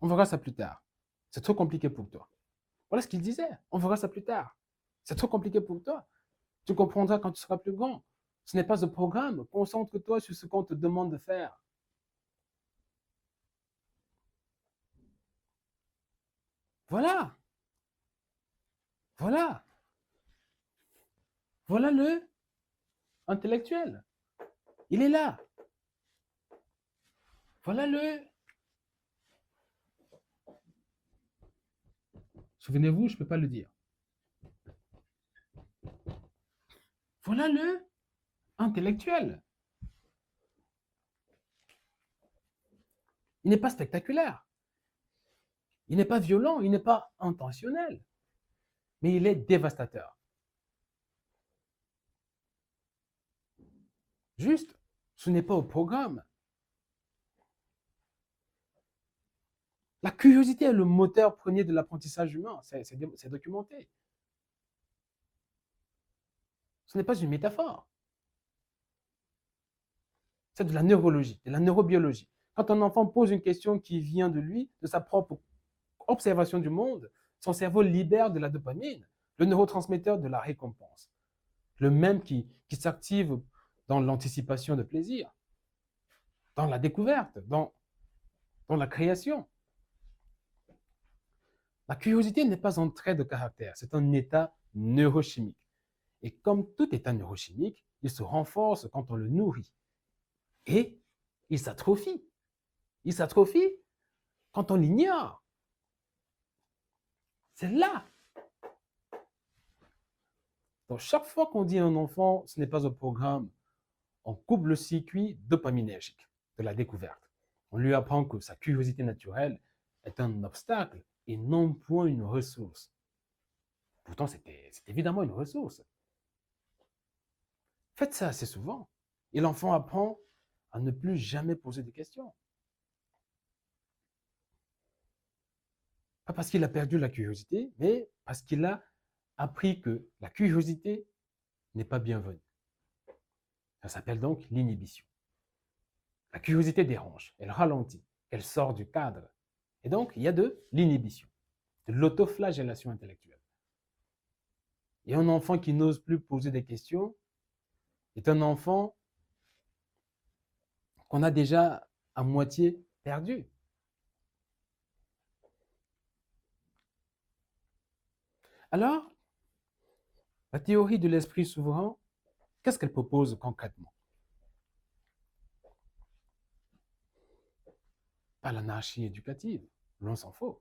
On verra ça plus tard. C'est trop compliqué pour toi. Voilà ce qu'il disait. On verra ça plus tard. C'est trop compliqué pour toi. Tu comprendras quand tu seras plus grand. Ce n'est pas un programme. Concentre-toi sur ce qu'on te demande de faire. Voilà. Voilà. Voilà le intellectuel. Il est là. Voilà le... Souvenez-vous, je ne peux pas le dire. Voilà le intellectuel. Il n'est pas spectaculaire. Il n'est pas violent. Il n'est pas intentionnel. Mais il est dévastateur. Juste, ce n'est pas au programme. La curiosité est le moteur premier de l'apprentissage humain. C'est documenté. Ce n'est pas une métaphore. C'est de la neurologie, de la neurobiologie. Quand un enfant pose une question qui vient de lui, de sa propre observation du monde, son cerveau libère de la dopamine, le neurotransmetteur de la récompense, le même qui s'active dans l'anticipation de plaisir, dans la découverte, dans la création. La curiosité n'est pas un trait de caractère, c'est un état neurochimique. Et comme tout état neurochimique, il se renforce quand on le nourrit. Et il s'atrophie. Il s'atrophie quand on l'ignore. C'est là. Donc, chaque fois qu'on dit à un enfant, ce n'est pas un programme, on coupe le circuit dopaminergique de la découverte. On lui apprend que sa curiosité naturelle est un obstacle et non point une ressource. Pourtant, c'est évidemment une ressource. Faites ça assez souvent. Et l'enfant apprend à ne plus jamais poser de questions. Pas parce qu'il a perdu la curiosité, mais parce qu'il a appris que la curiosité n'est pas bienvenue. Ça s'appelle donc l'inhibition. La curiosité dérange, elle ralentit, elle sort du cadre. Et donc, il y a de l'inhibition, de l'autoflagellation intellectuelle. Et un enfant qui n'ose plus poser des questions est un enfant qu'on a déjà à moitié perdu. Alors, la théorie de l'esprit souverain, qu'est-ce qu'elle propose concrètement? Pas l'anarchie éducative, l'on s'en faut.